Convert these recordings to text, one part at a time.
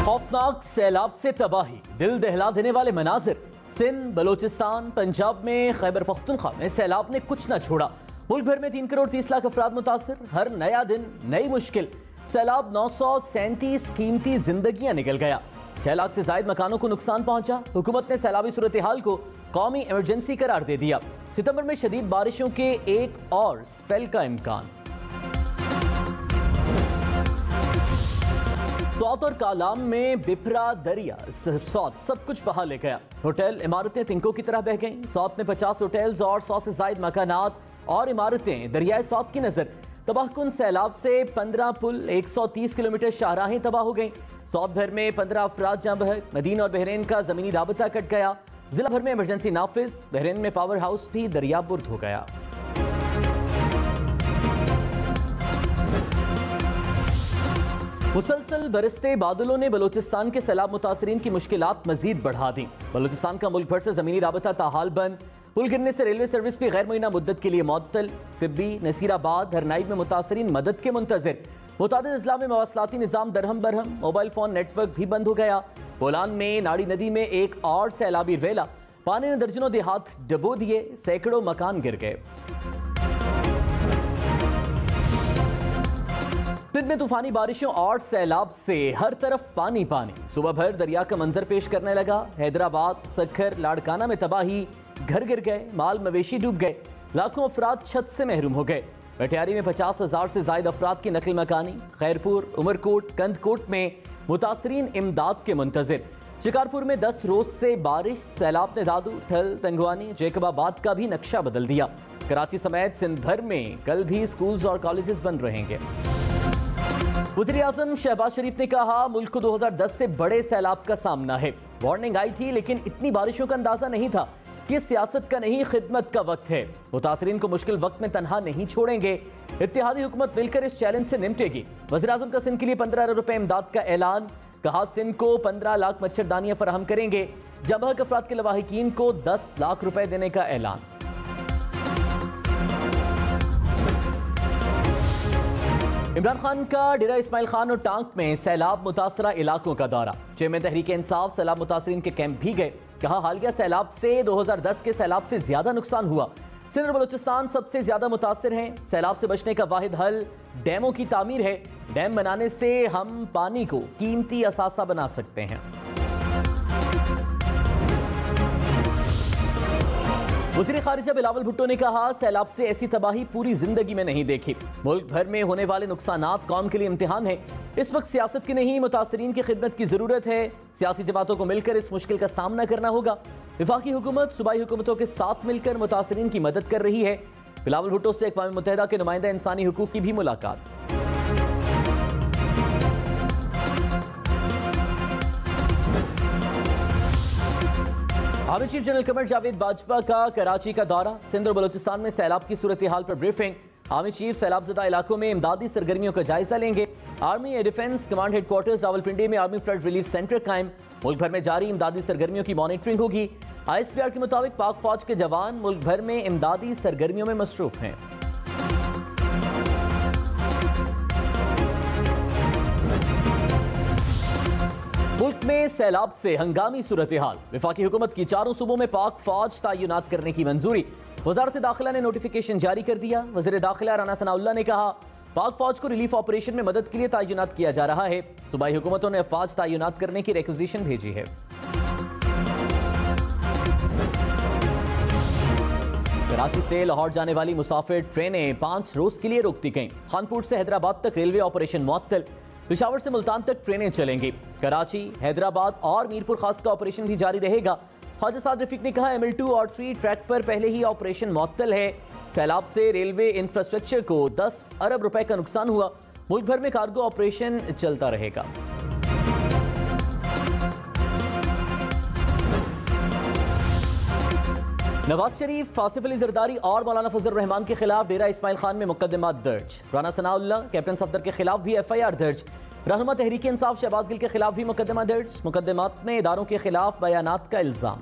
خوفناک سیلاب سے تباہی، دل دہلا دینے والے مناظر۔ سندھ، بلوچستان، پنجاب میں خیبر پختونخوا میں سیلاب نے کچھ نہ چھوڑا۔ ملک بھر میں 3 کروڑ 30 لاکھ افراد متاثر، ہر نیا دن نئی مشکل۔ سیلاب 937 قیمتی زندگیاں نگل گیا، 6 لاکھ سے زائد مکانوں کو نقصان پہنچا۔ حکومت نے سیلابی صورتحال کو قومی ایمرجنسی قرار دے دیا۔ ستمبر میں شدید بارشوں کے ایک اور سپیل کا امکان۔ سوات اور کالام میں بپھرا دریا، سوات سب کچھ بہا لے گیا۔ ہوٹل، عمارتیں تنکوں کی طرح بہہ گئیں۔ سوات میں 50 ہوٹلز اور 100 سے زائد مکانات اور عمارتیں دریائے سوات کی نظر۔ تباہ کن سیلاب سے 15 پل، 130 کلومیٹر شاہراہیں تباہ ہو گئیں۔ سوات بھر میں 15 افراد جاں بحق، مدینہ اور بحرین کا زمینی رابطہ کٹ گیا۔ ضلع بھر میں ایمرجنسی نافذ، بحرین میں پاور ہاؤس بھی دریا برد ہو گیا۔ مسلسل برستے بادلوں نے بلوچستان کے سیلاب متاثرین کی مشکلات مزید بڑھا دیں۔ بلوچستان کا ملک بھر سے زمینی رابطہ تاحال بند، پل گرنے سے ریلوے سروس بھی غیر معینہ مدت کے لیے معطل۔ سبی، نصیر آباد، ہرنائب میں متاثرین مدد کے منتظر۔ متعدد اضلاع میں مواصلاتی نظام درہم برہم، موبائل فون نیٹ ورک بھی بند ہو گیا۔ بولان میں ناڑی ندی میں ایک اور سیلابی ریلا، پانی نے درجنوں دیہات ڈبو دیے، سینکڑوں مکان گر گئے۔ سندھ میں طوفانی بارشوں اور سیلاب سے ہر طرف پانی پانی، صبح بھر دریا کا منظر پیش کرنے لگا۔ حیدرآباد، سکھر، لاڑکانہ میں تباہی، گھر گر گئے، مال مویشی ڈوب گئے، لاکھوں افراد چھت سے محروم ہو گئے۔ پٹیاری میں 50,000 سے زائد افراد کی نقل مکانی۔ خیرپور، عمرکوٹ، کند کوٹ میں متاثرین امداد کے منتظر۔ شکارپور میں 10 روز سے بارش، سیلاب نے دادو، ٹھل، تنگوانی، جیکب آباد کا بھی نقشہ بدل دیا۔ کراچی سمیت سندھ بھر میں کل بھی سکولز اور کالجز بند رہیں گے۔ وزیراعظم شہباز شریف نے کہا ملک کو 2010 سے بڑے سیلاب کا سامنا ہے۔ وارننگ آئی تھی لیکن اتنی بارشوں کا اندازہ نہیں تھا۔ یہ سیاست کا نہیں، خدمت کا وقت ہے۔ متاثرین کو مشکل وقت میں تنہا نہیں چھوڑیں گے۔ اتحادی حکومت مل کر اس چیلنج سے نمٹے گی۔ وزیراعظم کا سندھ کے لیے 15 ارب روپے امداد کا اعلان۔ کہا سندھ کو 15 لاکھ مچھردانیاں فراہم کریں گے۔ جاں بحق افراد کے لواحقین کو 10 لاکھ روپے دینے کا اعلان۔ عمران خان کا ڈیرہ اسماعیل خان اور ٹانک میں سیلاب متاثرہ علاقوں کا دورہ۔ چیئرمین تحریک انصاف سیلاب متاثرین کے کیمپ بھی گئے۔ کہا حالیہ سیلاب سے 2010 کے سیلاب سے زیادہ نقصان ہوا۔ سندھ اور بلوچستان سب سے زیادہ متاثر ہیں۔ سیلاب سے بچنے کا واحد حل ڈیموں کی تعمیر ہے۔ ڈیم بنانے سے ہم پانی کو قیمتی اثاثہ بنا سکتے ہیں۔ وزیر خارجہ بلاول بھٹو نے کہا سیلاب سے ایسی تباہی پوری زندگی میں نہیں دیکھی۔ ملک بھر میں ہونے والے نقصانات قوم کے لیے امتحان ہے۔ اس وقت سیاست کی نہیں، متاثرین کی خدمت کی ضرورت ہے۔ سیاسی جماعتوں کو مل کر اس مشکل کا سامنا کرنا ہوگا۔ وفاقی حکومت صوبائی حکومتوں کے ساتھ مل کر متاثرین کی مدد کر رہی ہے۔ بلاول بھٹو سے اقوام متحدہ کے نمائندہ انسانی حقوق کی بھی ملاقات۔ Army chief general Qamar Javed Bajwa کا کراچی کا دورہ۔ سندھ اور بلوچستان میں سیلاب کی صورتحال پر بریفنگ۔ آرمی چیف سیلاب زدہ علاقوں میں امدادی سرگرمیوں کا جائزہ لیں گے۔ Army air defence command headquarters Rawalpindi میں آرمی فلڈ ریلیف سینٹر قائم۔ ملک بھر میں جاری امدادی سرگرمیوں کی مانیٹرنگ ہوگی۔ آئی ایس پی آر کے مطابق پاک فوج کے جوان ملک بھر میں امدادی سرگرمیوں میں مصروف ہیں۔ ملک میں سیلاب سے ہنگامی صورتحال۔ وفاقی حکومت کی 4 صوبوں میں پاک فوج تعینات کرنے کی منظوری۔ وزارت داخلہ نے نوٹیفیکیشن جاری کر دیا۔ وزیر داخلہ رانا ثناء اللہ نے کہا پاک فوج کو ریلیف آپریشن میں مدد کے لیے تعینات کیا جا رہا ہے۔ صوبائی حکومتوں نے افواج تعینات کرنے کی ریکوزیشن بھیجی ہے۔ کراچی سے لاہور جانے والی مسافر ٹرینیں 5 روز کے لیے روک دی گئیں۔ خانپور سے حیدرآباد تک ریلوے آپریشن معطل۔ پشاور سے ملتان تک ٹرینیں چلیں گی۔ کراچی، حیدرآباد اور میرپور خاص کا آپریشن بھی جاری رہے گا۔ خواجہ سعد رفیق نے کہا ML2 اور 3 ٹریک پر پہلے ہی آپریشن معطل ہے۔ سیلاب سے ریلوے انفراسٹرکچر کو 10 ارب روپے کا نقصان ہوا۔ ملک بھر میں کارگو آپریشن چلتا رہے گا۔ نواز شریف، آصف علی زرداری اور مولانا فضل الرحمان کے خلاف ڈیرہ اسماعیل خان میں مقدمات درج۔ رانا ثناء اللہ، کیپٹن صفدر کے خلاف بھی FIR درج۔ رہنما تحریک انصاف شہباز گل کے خلاف بھی مقدمہ درج۔ مقدمات میں اداروں کے خلاف بیانات کا الزام۔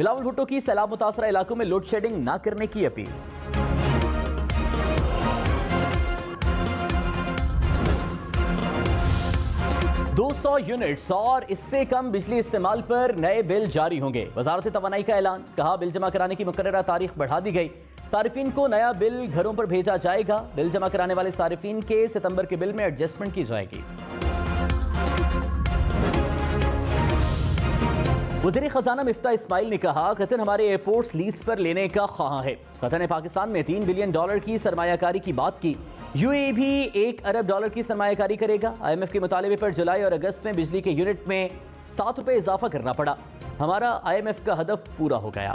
بلاول بھٹو کی سیلاب متاثرہ علاقوں میں لوڈ شیڈنگ نہ کرنے کی اپیل۔ دو 200 یونٹس اور اس سے کم بجلی استعمال پر نئے بل جاری ہوں گے۔ وزارت توانائی کا اعلان، کہا بل جمع کرانے کی مقررہ تاریخ بڑھا دی گئی۔ صارفین کو نیا بل گھروں پر بھیجا جائے گا۔ بل جمع کرانے والے صارفین کے ستمبر کے بل میں ایڈجسٹمنٹ کی جائے گی۔ وزیر خزانہ مفتاح اسماعیل نے کہا قطر ہمارے ایئرپورٹس لیز پر لینے کا خواہاں ہے۔ قطر نے پاکستان میں $3 بلین کی سرمایہ کاری کی بات کی۔ یو اے بھی $1 ارب کی سرمایہ کاری کرے گا۔ IMF کے مطالبے پر جولائی اور اگست میں بجلی کے یونٹ میں $7 اضافہ کرنا پڑا۔ ہمارا IMF کا ہدف پورا ہو گیا۔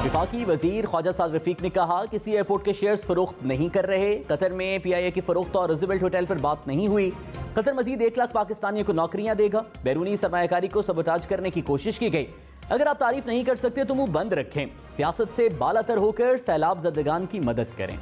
وفاقی وزیر خواجہ سعد رفیق نے کہا کسی ایئرپورٹ کے شیئرز فروخت نہیں کر رہے۔ قطر میں PIA کی فروخت اور روزویلٹ ہوٹل پر بات نہیں ہوئی۔ قطر مزید 1 لاکھ پاکستانیوں کو نوکریاں دے گا۔ بیرونی سرمایہ کاری کو سبوٹاج کرنے کی کوشش کی گئی۔ اگر آپ تعریف نہیں کر سکتے تو منہ بند رکھیں۔ سیاست سے بالا تر ہو کر سیلاب زدگان کی مدد کریں۔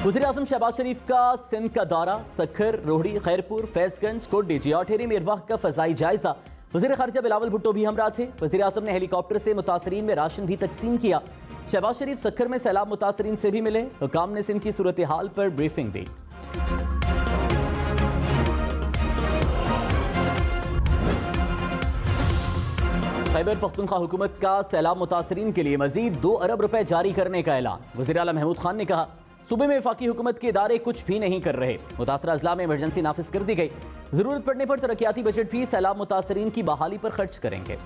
وزیر اعظم شہباز شریف کا سندھ کا دورہ، سکھر، روہڑی، خیرپور، فیض گنج، کوٹڈی، جیوٹھیری میں ارواح کا فضائی جائزہ۔ وزیر خارجہ بلاول بھٹو بھی ہمراہ تھے۔ وزیر اعظم نے ہیلی کاپٹر سے متاثرین میں راشن بھی تقسیم کیا۔ شہباز شریف سکھر میں سیلاب متاثرین سے بھی ملے۔ حکام نے سندھ کی صورتحال پر بریفنگ دی۔ خیبر پختونخوا حکومت کا سیلاب متاثرین کے لیے مزید $2 ارب جاری کرنے کا اعلان۔ وزیر اعلیٰ محمود خان نے کہا صوبے میں وفاقی حکومت کے ادارے کچھ بھی نہیں کر رہے۔ متاثرہ اضلاع میں ایمرجنسی نافذ کر دی گئی۔ ضرورت پڑنے پر ترقیاتی بجٹ بھی سیلاب متاثرین کی بحالی پر خرچ کریں گے۔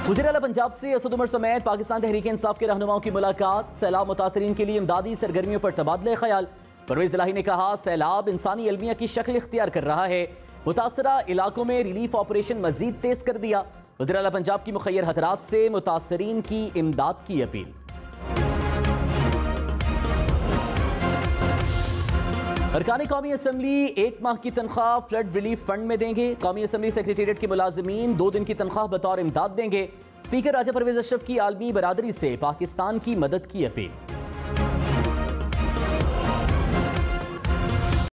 وزیر اعلیٰ پنجاب سے اسد عمر سمیت پاکستان تحریک انصاف کے رہنماؤں کی ملاقات۔ سیلاب متاثرین کے لیے امدادی سرگرمیوں پر تبادلہ خیال۔ پرویز الہی نے کہا سیلاب انسانی المیہ کی شکل اختیار کر رہا ہے۔ متاثرہ علاقوں میں ریلیف آپریشن مزید تیز کر دیا۔ وزیر اعلیٰ پنجاب کی مخیر حضرات سے متاثرین کی امداد کی اپیل۔ ارکان قومی اسمبلی 1 ماہ کی تنخواہ فلڈ ریلیف فنڈ میں دیں گے۔ قومی اسمبلی سیکریٹریٹ کے ملازمین 2 دن کی تنخواہ بطور امداد دیں گے۔ اسپیکر راجہ پرویز اشرف کی عالمی برادری سے پاکستان کی مدد کی اپیل۔